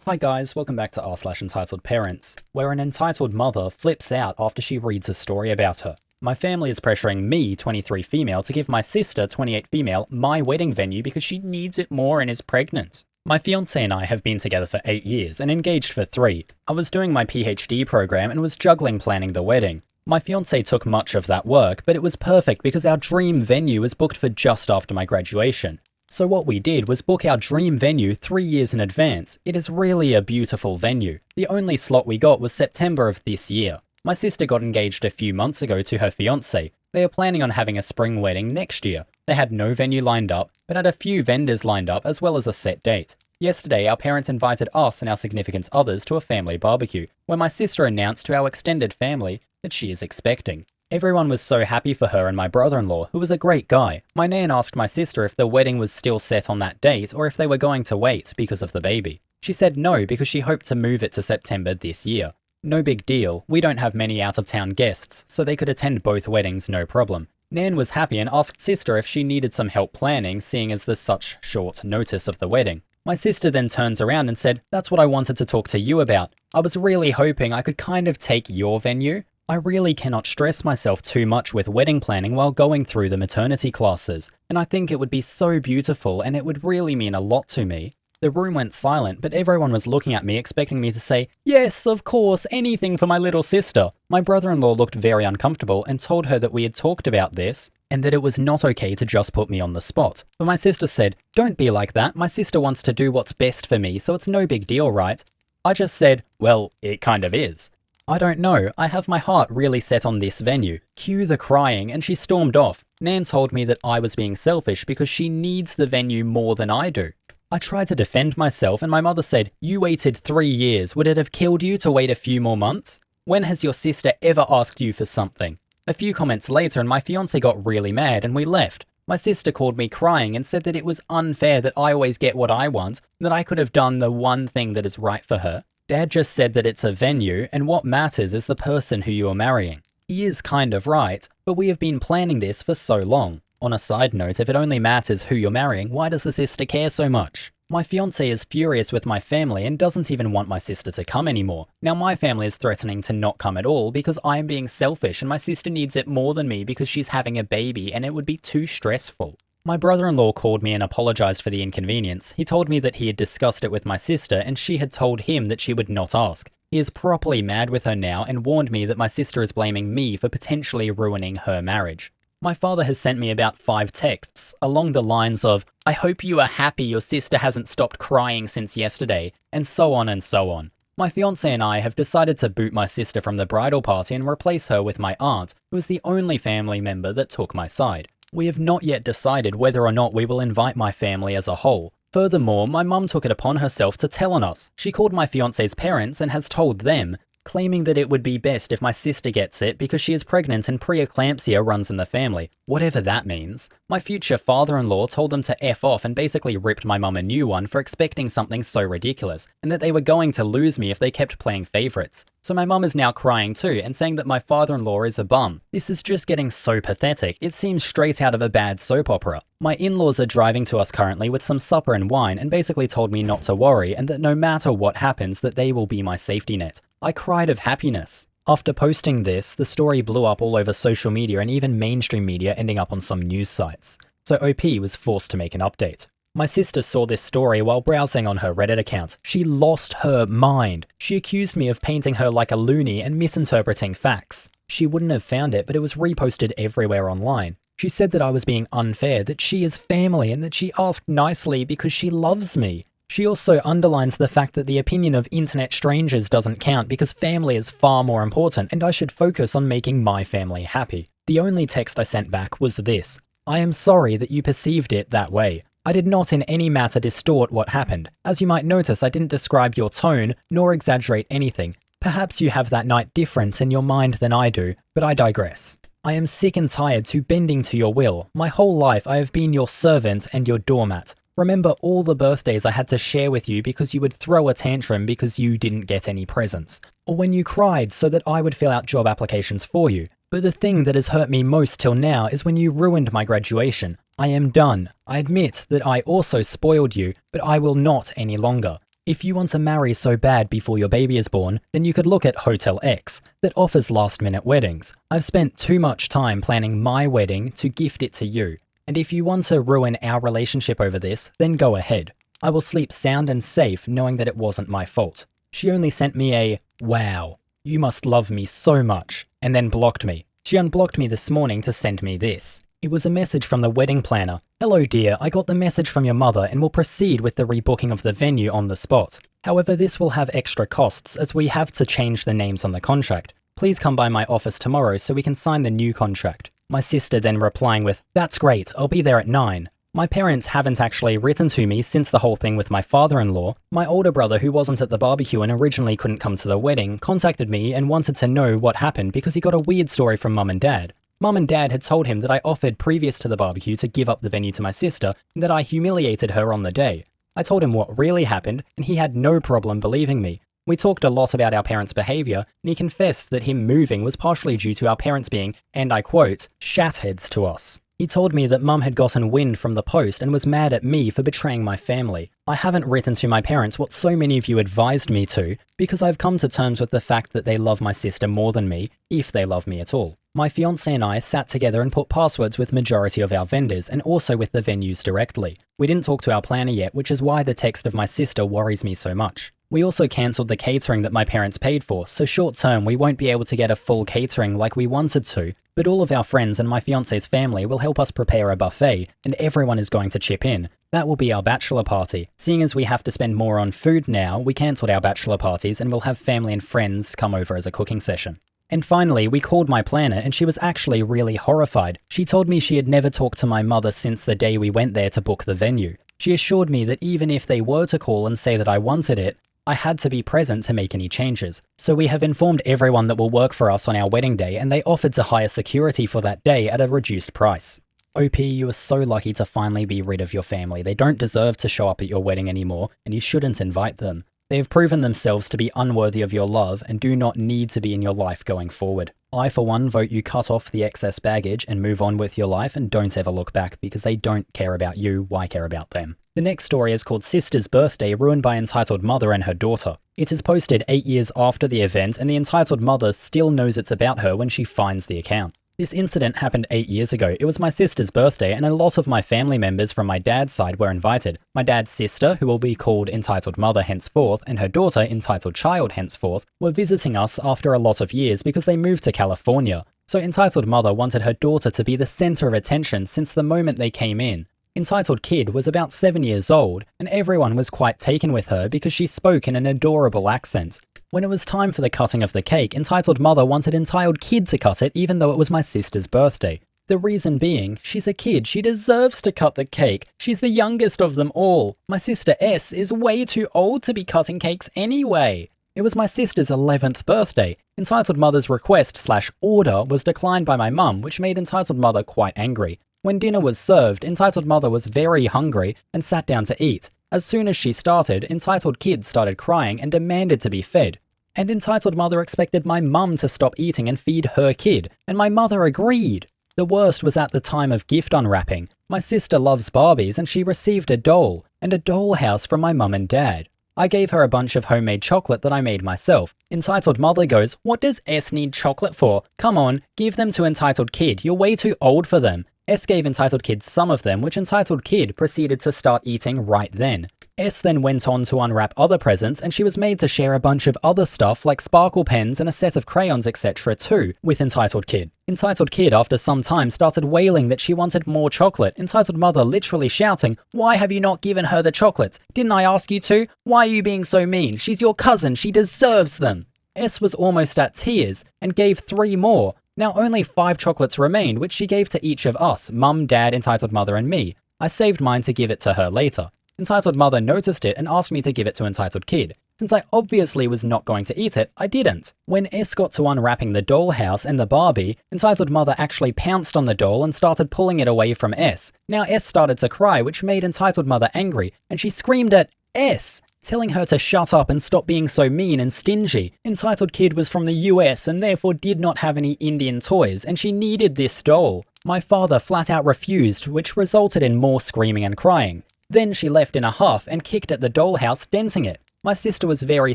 Hi guys, welcome back to r/EntitledParents, where an entitled mother flips out after she reads a story about her. My family is pressuring me, 23 female, to give my sister, 28 female, my wedding venue because she needs it more and is pregnant. My fiance and I have been together for 8 years and engaged for 3. I was doing my PhD program and was juggling planning the wedding. My fiance took much of that work, but it was perfect because our dream venue was booked for just after my graduation. So what we did was book our dream venue 3 years in advance. It is really a beautiful venue. The only slot we got was September of this year. My sister got engaged a few months ago to her fiancé. They are planning on having a spring wedding next year. They had no venue lined up, but had a few vendors lined up as well as a set date. Yesterday, our parents invited us and our significant others to a family barbecue, where my sister announced to our extended family that she is expecting. Everyone was so happy for her and my brother-in-law, who was a great guy. My nan asked my sister if the wedding was still set on that date or if they were going to wait because of the baby. She said no because she hoped to move it to September this year. No big deal, we don't have many out-of-town guests, so they could attend both weddings no problem. Nan was happy and asked sister if she needed some help planning, seeing as there's such short notice of the wedding. My sister then turns around and said, "That's what I wanted to talk to you about. I was really hoping I could kind of take your venue. I really cannot stress myself too much with wedding planning while going through the maternity classes, and I think it would be so beautiful and it would really mean a lot to me." The room went silent, but everyone was looking at me expecting me to say, "Yes, of course, anything for my little sister." My brother-in-law looked very uncomfortable and told her that we had talked about this and that it was not okay to just put me on the spot. But my sister said, "Don't be like that. My sister wants to do what's best for me, so it's no big deal, right?" I just said, "Well, it kind of is." I don't know, I have my heart really set on this venue. Cue the crying, and she stormed off. Nan told me that I was being selfish because she needs the venue more than I do. I tried to defend myself, and my mother said, "You waited 3 years. Would it have killed you to wait a few more months? When has your sister ever asked you for something?" A few comments later, and my fiance got really mad, and we left. My sister called me crying and said that it was unfair that I always get what I want, that I could have done the one thing that is right for her. Dad just said that it's a venue, and what matters is the person who you are marrying. He is kind of right, but we have been planning this for so long. On a side note, if it only matters who you're marrying, why does the sister care so much? My fiance is furious with my family and doesn't even want my sister to come anymore. Now my family is threatening to not come at all because I am being selfish and my sister needs it more than me because she's having a baby and it would be too stressful. My brother-in-law called me and apologized for the inconvenience. He told me that he had discussed it with my sister and she had told him that she would not ask. He is properly mad with her now and warned me that my sister is blaming me for potentially ruining her marriage. My father has sent me about 5 texts along the lines of, "I hope you are happy your sister hasn't stopped crying since yesterday," and so on and so on. My fiance and I have decided to boot my sister from the bridal party and replace her with my aunt, who is the only family member that took my side. We have not yet decided whether or not we will invite my family as a whole. Furthermore, my mum took it upon herself to tell on us. She called my fiance's parents and has told them, claiming that it would be best if my sister gets it because she is pregnant and preeclampsia runs in the family, whatever that means. My future father-in-law told them to F off and basically ripped my mum a new one for expecting something so ridiculous, and that they were going to lose me if they kept playing favourites. So my mum is now crying too and saying that my father-in-law is a bum. This is just getting so pathetic, it seems straight out of a bad soap opera. My in-laws are driving to us currently with some supper and wine and basically told me not to worry and that no matter what happens that they will be my safety net. I cried of happiness. After posting this, the story blew up all over social media and even mainstream media ending up on some news sites. So OP was forced to make an update. My sister saw this story while browsing on her Reddit account. She lost her mind. She accused me of painting her like a loony and misinterpreting facts. She wouldn't have found it, but it was reposted everywhere online. She said that I was being unfair, that she is family, and that she asked nicely because she loves me. She also underlines the fact that the opinion of internet strangers doesn't count because family is far more important and I should focus on making my family happy. The only text I sent back was this: "I am sorry that you perceived it that way. I did not in any matter distort what happened. As you might notice, I didn't describe your tone nor exaggerate anything. Perhaps you have that night different in your mind than I do, but I digress. I am sick and tired to bending to your will. My whole life I have been your servant and your doormat. Remember all the birthdays I had to share with you because you would throw a tantrum because you didn't get any presents. Or when you cried so that I would fill out job applications for you. But the thing that has hurt me most till now is when you ruined my graduation. I am done. I admit that I also spoiled you, but I will not any longer. If you want to marry so bad before your baby is born, then you could look at Hotel X, that offers last-minute weddings. I've spent too much time planning my wedding to gift it to you, and if you want to ruin our relationship over this, then go ahead. I will sleep sound and safe knowing that it wasn't my fault. She only sent me a, "Wow, you must love me so much," and then blocked me. She unblocked me this morning to send me this. It was a message from the wedding planner. "Hello dear, I got the message from your mother and will proceed with the rebooking of the venue on the spot. However, this will have extra costs as we have to change the names on the contract. Please come by my office tomorrow so we can sign the new contract." My sister then replying with, "That's great, I'll be there at 9. My parents haven't actually written to me since the whole thing with my father-in-law. My older brother, who wasn't at the barbecue and originally couldn't come to the wedding, contacted me and wanted to know what happened because he got a weird story from mum and dad. Mum and dad had told him that I offered previous to the barbecue to give up the venue to my sister and that I humiliated her on the day. I told him what really happened and he had no problem believing me. We talked a lot about our parents' behaviour and he confessed that him moving was partially due to our parents being, and I quote, shatheads to us. He told me that mum had gotten wind from the post and was mad at me for betraying my family. I haven't written to my parents what so many of you advised me to, because I've come to terms with the fact that they love my sister more than me, if they love me at all. My fiancé and I sat together and put passwords with majority of our vendors and also with the venues directly. We didn't talk to our planner yet, which is why the text of my sister worries me so much. We also cancelled the catering that my parents paid for, so short term we won't be able to get a full catering like we wanted to, but all of our friends and my fiancé's family will help us prepare a buffet, and everyone is going to chip in. That will be our bachelor party. Seeing as we have to spend more on food now, we cancelled our bachelor parties and we'll have family and friends come over as a cooking session. And finally, we called my planner and she was actually really horrified. She told me she had never talked to my mother since the day we went there to book the venue. She assured me that even if they were to call and say that I wanted it, I had to be present to make any changes. So we have informed everyone that will work for us on our wedding day and they offered to hire security for that day at a reduced price. OP, you are so lucky to finally be rid of your family. They don't deserve to show up at your wedding anymore and you shouldn't invite them. They have proven themselves to be unworthy of your love and do not need to be in your life going forward. I, for one, vote you cut off the excess baggage and move on with your life and don't ever look back because they don't care about you, why care about them? The next story is called Sister's Birthday Ruined by Entitled Mother and Her Daughter. It is posted 8 years after the event and the entitled mother still knows it's about her when she finds the account. This incident happened 8 years ago. It was my sister's birthday and a lot of my family members from my dad's side were invited. My dad's sister, who will be called Entitled Mother henceforth, and her daughter, Entitled Child henceforth, were visiting us after a lot of years because they moved to California. So Entitled Mother wanted her daughter to be the center of attention since the moment they came in. Entitled Kid was about 7 years old, and everyone was quite taken with her because she spoke in an adorable accent. When it was time for the cutting of the cake, Entitled Mother wanted Entitled Kid to cut it even though it was my sister's birthday. The reason being, she's a kid, she deserves to cut the cake. She's the youngest of them all. My sister S is way too old to be cutting cakes anyway. It was my sister's 11th birthday. Entitled Mother's request/order was declined by my mum, which made Entitled Mother quite angry. When dinner was served, Entitled Mother was very hungry and sat down to eat. As soon as she started, Entitled Kid started crying and demanded to be fed. And Entitled Mother expected my mum to stop eating and feed her kid, and my mother agreed. The worst was at the time of gift unwrapping. My sister loves Barbies and she received a doll, and a dollhouse from my mum and dad. I gave her a bunch of homemade chocolate that I made myself. Entitled Mother goes, "What does S need chocolate for? Come on, give them to Entitled Kid, you're way too old for them." S gave Entitled Kid some of them, which Entitled Kid proceeded to start eating right then. S then went on to unwrap other presents and she was made to share a bunch of other stuff like sparkle pens and a set of crayons etc. too with Entitled Kid. Entitled Kid after some time started wailing that she wanted more chocolate, Entitled Mother literally shouting, "Why have you not given her the chocolates? Didn't I ask you to? Why are you being so mean? She's your cousin, she deserves them." S was almost at tears and gave 3 more. Now only 5 chocolates remained, which she gave to each of us, Mum, Dad, Entitled Mother and me. I saved mine to give it to her later. Entitled Mother noticed it and asked me to give it to Entitled Kid. Since I obviously was not going to eat it, I didn't. When S got to unwrapping the dollhouse and the Barbie, Entitled Mother actually pounced on the doll and started pulling it away from S. Now S started to cry, which made Entitled Mother angry, and she screamed at S, telling her to shut up and stop being so mean and stingy. Entitled Kid was from the US and therefore did not have any Indian toys, and she needed this doll. My father flat out refused, which resulted in more screaming and crying. Then she left in a huff and kicked at the dollhouse, denting it. My sister was very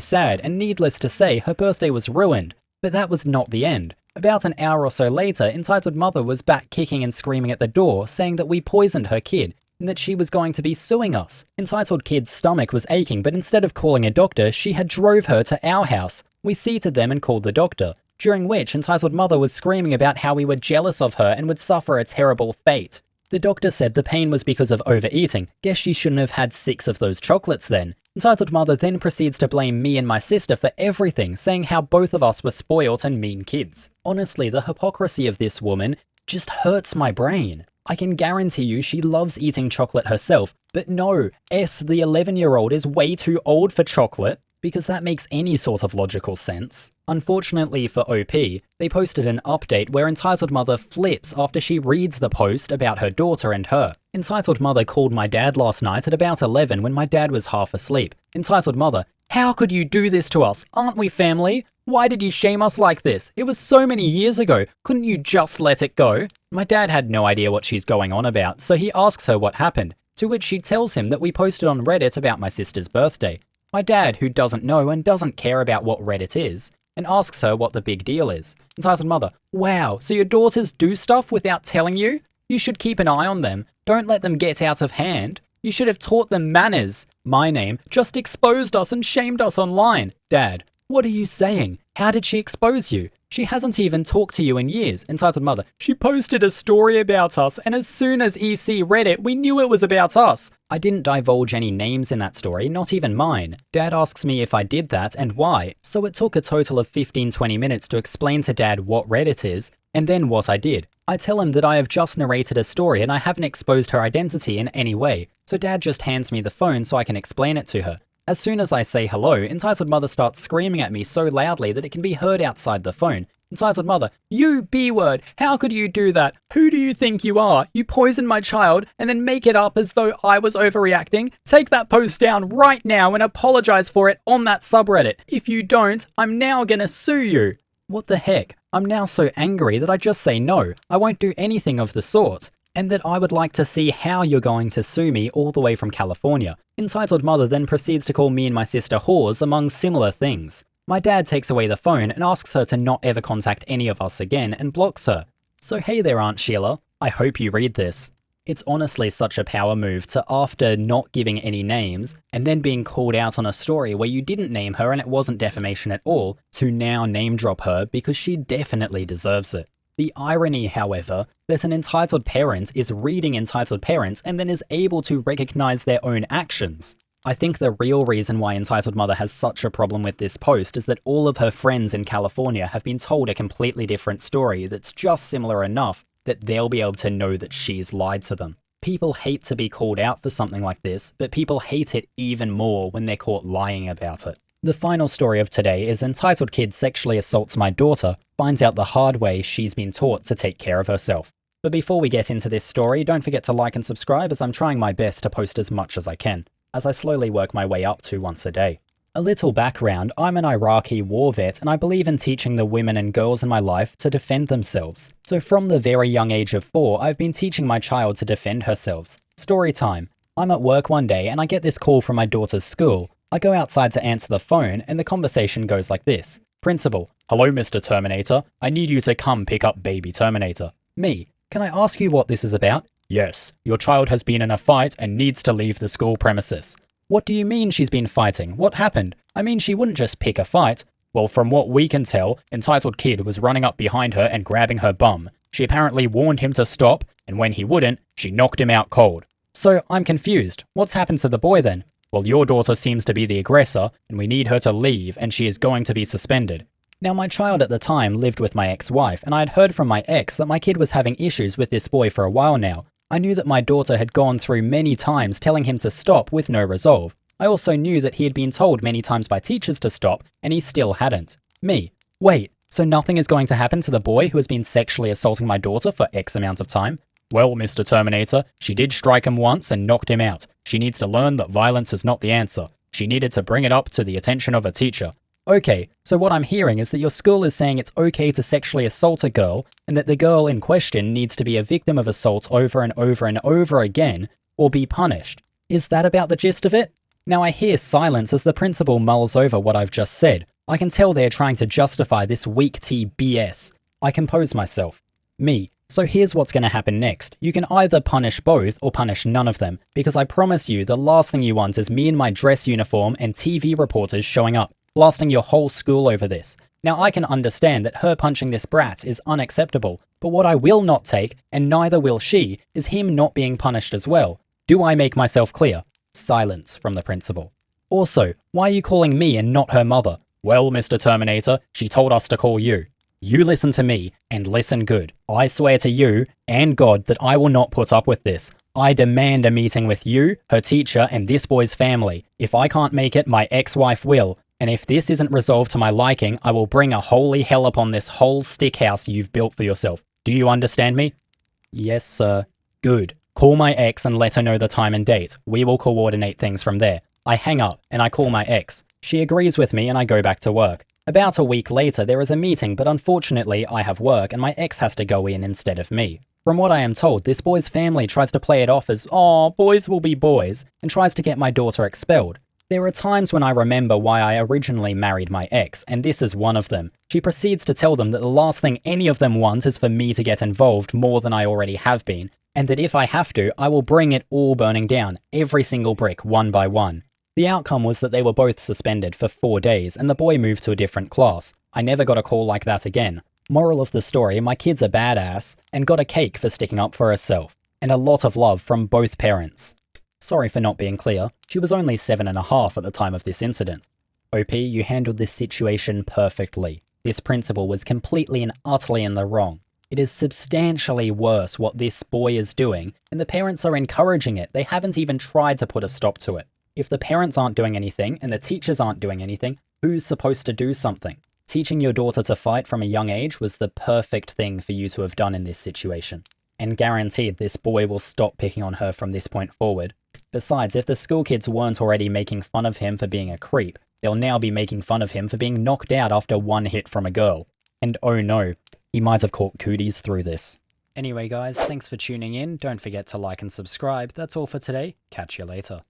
sad, and needless to say, her birthday was ruined. But that was not the end. About an hour or so later, Entitled Mother was back kicking and screaming at the door, saying that we poisoned her kid, and that she was going to be suing us. Entitled Kid's stomach was aching, but instead of calling a doctor, she had drove her to our house. We seated them and called the doctor, during which Entitled Mother was screaming about how we were jealous of her and would suffer a terrible fate. The doctor said the pain was because of overeating. Guess she shouldn't have had 6 of those chocolates then. Entitled Mother then proceeds to blame me and my sister for everything, saying how both of us were spoilt and mean kids. Honestly, the hypocrisy of this woman just hurts my brain. I can guarantee you she loves eating chocolate herself, but no, S, the 11-year-old, is way too old for chocolate, because that makes any sort of logical sense. Unfortunately for OP, they posted an update where Entitled Mother flips after she reads the post about her daughter and her. Entitled Mother called my dad last night at about 11 when my dad was half asleep. Entitled Mother, how could you do this to us? Aren't we family? Why did you shame us like this? It was so many years ago. Couldn't you just let it go? My dad had no idea what she's going on about, so he asks her what happened, to which she tells him that we posted on Reddit about my sister's birthday. My dad, who doesn't know and doesn't care about what Reddit is, and asks her what the big deal is. Entitled Mother, wow, so your daughters do stuff without telling you? You should keep an eye on them. Don't let them get out of hand. You should have taught them manners. My name just exposed us and shamed us online. Dad, what are you saying? How did she expose you? She hasn't even talked to you in years. Entitled Mother, she posted a story about us, and as soon as EC read it, we knew it was about us. I didn't divulge any names in that story, not even mine. Dad asks me if I did that and why, so it took a total of 15-20 minutes to explain to Dad what Reddit is, and then what I did. I tell him that I have just narrated a story and I haven't exposed her identity in any way, so Dad just hands me the phone so I can explain it to her. As soon as I say hello, Entitled Mother starts screaming at me so loudly that it can be heard outside the phone. Entitled Mother, you B-word, how could you do that? Who do you think you are? You poisoned my child and then make it up as though I was overreacting? Take that post down right now and apologize for it on that subreddit. If you don't, I'm now gonna sue you. What the heck? I'm now so angry that I just say no, I won't do anything of the sort, and that I would like to see how you're going to sue me all the way from California. Entitled Mother then proceeds to call me and my sister whores among similar things. My dad takes away the phone and asks her to not ever contact any of us again and blocks her. So hey there, Aunt Sheila. I hope you read this. It's honestly such a power move to, after not giving any names and then being called out on a story where you didn't name her and it wasn't defamation at all, to now name drop her because she definitely deserves it. The irony, however, that an entitled parent is reading Entitled Parents and then is able to recognize their own actions. I think the real reason why Entitled Mother has such a problem with this post is that all of her friends in California have been told a completely different story that's just similar enough that they'll be able to know that she's lied to them. People hate to be called out for something like this, but people hate it even more when they're caught lying about it. The final story of today is Entitled Kid sexually assaults my daughter, finds out the hard way she's been taught to take care of herself. But before we get into this story, don't forget to like and subscribe as I'm trying my best to post as much as I can, as I slowly work my way up to once a day. A little background, I'm an Iraqi war vet and I believe in teaching the women and girls in my life to defend themselves. So from the very young age of 4, I've been teaching my child to defend herself. Story time. I'm at work one day and I get this call from my daughter's school. I go outside to answer the phone and the conversation goes like this. Principal, hello Mr. Terminator, I need you to come pick up baby Terminator. Me, can I ask you what this is about? Yes, your child has been in a fight and needs to leave the school premises. What do you mean she's been fighting? What happened? I mean, she wouldn't just pick a fight. Well, from what we can tell, Entitled Kid was running up behind her and grabbing her bum. She apparently warned him to stop, and when he wouldn't, she knocked him out cold. So, I'm confused. What's happened to the boy then? Well, your daughter seems to be the aggressor, and we need her to leave, and she is going to be suspended. Now, my child at the time lived with my ex-wife, and I had heard from my ex that my kid was having issues with this boy for a while now. I knew that my daughter had gone through many times telling him to stop with no resolve. I also knew that he had been told many times by teachers to stop, and he still hadn't. Me. Wait, so nothing is going to happen to the boy who has been sexually assaulting my daughter for X amount of time? Well, Mr. Terminator, she did strike him once and knocked him out. She needs to learn that violence is not the answer. She needed to bring it up to the attention of a teacher. Okay, so what I'm hearing is that your school is saying it's okay to sexually assault a girl, and that the girl in question needs to be a victim of assault over and over and over again, or be punished. Is that about the gist of it? Now I hear silence as the principal mulls over what I've just said. I can tell they're trying to justify this weak tea BS. I compose myself. Me. So here's what's going to happen next. You can either punish both or punish none of them, because I promise you the last thing you want is me in my dress uniform and TV reporters showing up, blasting your whole school over this. Now I can understand that her punching this brat is unacceptable, but what I will not take, and neither will she, is him not being punished as well. Do I make myself clear? Silence from the principal. Also, why are you calling me and not her mother? Well, Mr. Terminator, she told us to call you. You listen to me, and listen good. I swear to you and God that I will not put up with this. I demand a meeting with you, her teacher, and this boy's family. If I can't make it, my ex-wife will. And if this isn't resolved to my liking, I will bring a holy hell upon this whole stick house you've built for yourself. Do you understand me? Yes, sir. Good. Call my ex and let her know the time and date. We will coordinate things from there. I hang up, and I call my ex. She agrees with me, and I go back to work. About a week later, there is a meeting, but unfortunately, I have work, and my ex has to go in instead of me. From what I am told, this boy's family tries to play it off as, "Aw, boys will be boys," and tries to get my daughter expelled. There are times when I remember why I originally married my ex, and this is one of them. She proceeds to tell them that the last thing any of them want is for me to get involved more than I already have been, and that if I have to, I will bring it all burning down, every single brick, one by one. The outcome was that they were both suspended for 4 days, and the boy moved to a different class. I never got a call like that again. Moral of the story, my kid's a badass, and got a cake for sticking up for herself, and a lot of love from both parents. Sorry for not being clear, she was only 7.5 at the time of this incident. OP, you handled this situation perfectly. This principal was completely and utterly in the wrong. It is substantially worse what this boy is doing, and the parents are encouraging it. They haven't even tried to put a stop to it. If the parents aren't doing anything, and the teachers aren't doing anything, who's supposed to do something? Teaching your daughter to fight from a young age was the perfect thing for you to have done in this situation. And guaranteed this boy will stop picking on her from this point forward. Besides, if the school kids weren't already making fun of him for being a creep, they'll now be making fun of him for being knocked out after one hit from a girl. And oh no, he might have caught cooties through this. Anyway guys, thanks for tuning in. Don't forget to like and subscribe. That's all for today. Catch you later.